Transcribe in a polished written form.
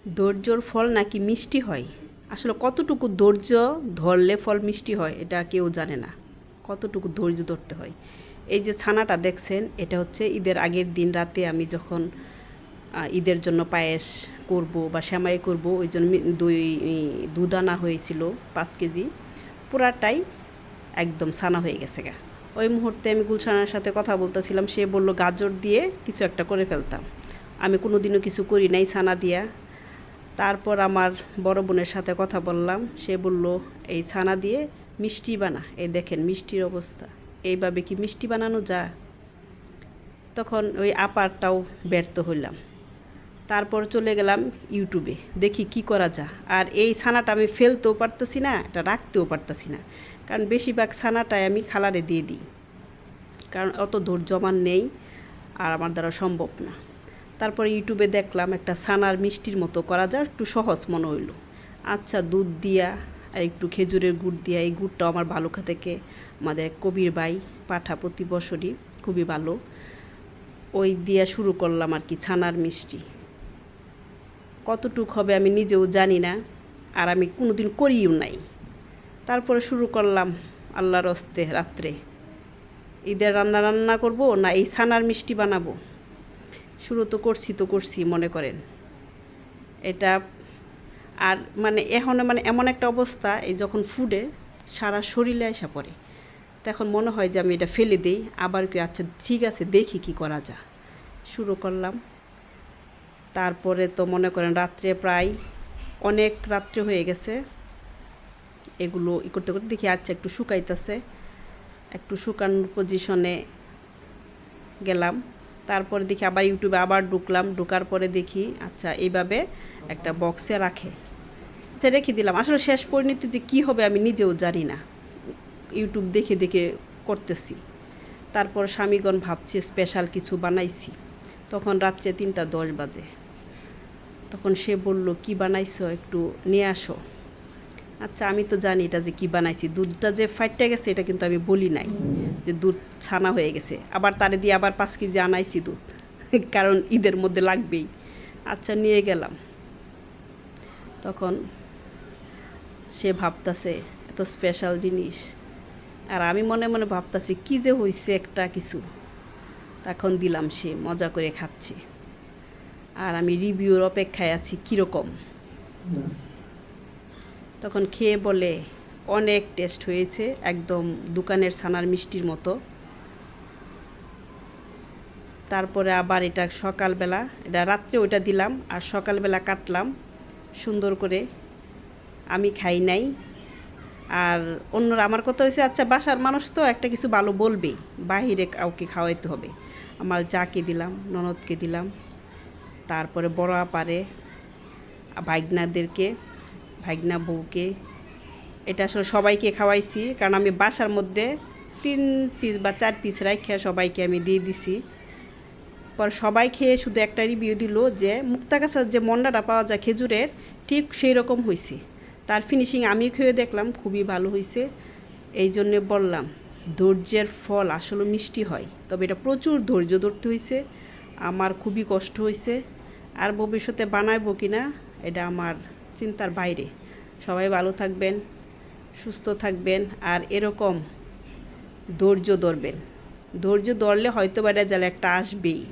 ধৈর্যর ফল নাকি মিষ্টি হয়। আসলে কতটুকু ধৈর্য ধরলে ফল মিষ্টি হয় এটা কেউ জানে না, কতটুকু ধৈর্য ধরতে হয়। এই যে ছানাটা দেখছেন, এটা হচ্ছে ঈদের আগের দিন রাতে আমি যখন ঈদের জন্য পায়েস করব বা সেমাই করব, ওই জন্য দুধ আনা হয়েছিল 5 কেজি, পুরাটাই একদম ছানা হয়ে গেছে গা। ওই মুহূর্তে আমি গুলশানের সাথে কথা বলতেছিলাম, সে বলল গাজর দিয়ে কিছু একটা করে ফেলতাম। আমি কোনো দিনও কিছু করি নাই ছানা দিয়া। তারপর আমার বড় বোনের সাথে কথা বললাম, সে বলল এই ছানা দিয়ে মিষ্টি বানা। এই দেখেন মিষ্টির অবস্থা, এইভাবে কি মিষ্টি বানানো যায়? তখন ওই আপারটাও ব্যর্থ হইলাম। তারপর চলে গেলাম ইউটিউবে, দেখি কি করা যায়। আর এই ছানাটা আমি ফেলতেও পারতেছি না, এটা রাখতেও পারতেছি না, কারণ বেশিরভাগ ছানাটাই আমি খালারে দিয়ে দিই, কারণ অত ধৈর্য আমার নেই আর আমার দ্বারা সম্ভব না। তারপরে ইউটিউবে দেখলাম একটা ছানার মিষ্টির মতো করা যায়, একটু সহজ মনে হইল। আচ্ছা, দুধ দিয়া আর একটু খেজুরের গুড় দিয়া, এই গুড়টাও আমার বালুকা থেকে আমাদের কবির ভাই পাঠা প্রতি বছরই, খুবই ভালো। ওই দিয়া শুরু করলাম আর কি ছানার মিষ্টি। কতটুক হবে আমি নিজেও জানি না, আর আমি কোনোদিন করিও নাই। তারপরে শুরু করলাম আল্লাহর হস্তে, রাত্রে ঈদের রান্না করব না এই ছানার মিষ্টি বানাবো। শুরু তো করছি মনে করেন এটা। আর মানে এখন মানে এমন একটা অবস্থা, এই যখন ফুডে সারা শরীরে আসা পড়ে, তখন মনে হয় যে আমি এটা ফেলে দিই, আবার কি আচ্ছা ঠিক আছে দেখি কি করা যায়। শুরু করলাম। তারপরে তো মনে করেন রাত্রে প্রায় অনেক রাত্রে হয়ে গেছে, এগুলো করতে করতে দেখি আচ্ছা একটু শুকাইতেছে, একটু শুকানোর পজিশনে গেলাম। তারপরে দেখি আবার ইউটিউবে আবার ঢুকলাম, ঢোকার পরে দেখি আচ্ছা এইভাবে একটা বক্সে রাখে, আচ্ছা রেখে দিলাম। আসলে শেষ পরিণতি যে কী হবে আমি নিজেও জানি না, ইউটিউব দেখে দেখে করতেছি। তারপর স্বামীগণ ভাবছে স্পেশাল কিছু বানাইছি। তখন রাত্রে 3টা 10 বাজে। তখন সে বলল কি বানাইছো, একটু নিয়ে আসো। আচ্ছা আমি তো জানি এটা যে কী বানাইছি, দুধটা যে ফাইটটা গেছে এটা কিন্তু আমি বলি নাই যে দুধ ছানা হয়ে গেছে। আবার তারে দিয়ে আবার 5 কেজি আনাইছি দুধ, কারণ ঈদের মধ্যে লাগবেই। আচ্ছা নিয়ে গেলাম। তখন সে ভাবতাছে এত স্পেশাল জিনিস, আর আমি মনে মনে ভাবতাছি কী যে হয়েছে একটা কিছু। তখন দিলাম, সে মজা করে খাচ্ছে, আর আমি রিভিউর অপেক্ষায় আছি কীরকম। তখন খেয়ে বলে অনেক টেস্ট হয়েছে, একদম দোকানের ছানার মিষ্টির মতো। তারপরে আবার এটা সকালবেলা, এটা রাত্রে ওইটা দিলাম আর সকালবেলা কাটলাম সুন্দর করে। আমি খাই নাই, আর অন্যরা, আমার কথা হয়েছে আচ্ছা বাসার মানুষ তো একটা কিছু ভালো বলবেই, বাহিরে কাউকে খাওয়াইতে হবে। আমার যাকে দিলাম, ননদকে দিলাম, তারপরে বড় আপারে, ভাইগনাদেরকে, ভাইগনা বউকে, এটা আসলে সবাইকে খাওয়াইছি, কারণ আমি বাসার মধ্যে 3 পিস বা 4 পিস রাইখা সবাইকে আমি দিয়ে দিছি। পর সবাই খেয়ে শুধু একটা রিভিউ দিল যে মুক্তাগাছার যে মন্ডাটা পাওয়া যায় খেজুরের, ঠিক সেই রকম হয়েছে। তার ফিনিশিং আমি খেয়ে দেখলাম খুবই ভালো হয়েছে। এই জন্যে বললাম ধৈর্যের ফল আসলে মিষ্টি হয়, তবে এটা প্রচুর ধৈর্য ধরতে হয়েছে, আমার খুবই কষ্ট হয়েছে। আর ভবিষ্যতে বানাবো কি না এটা আমার চিন্তার বাইরে। সবাই ভালো থাকবেন, সুস্থ থাকবেন, আর এরকম ধৈর্য ধরবেন। ধৈর্য ধরলে হয়তো বা রেজাল্ট একটা আসবেই।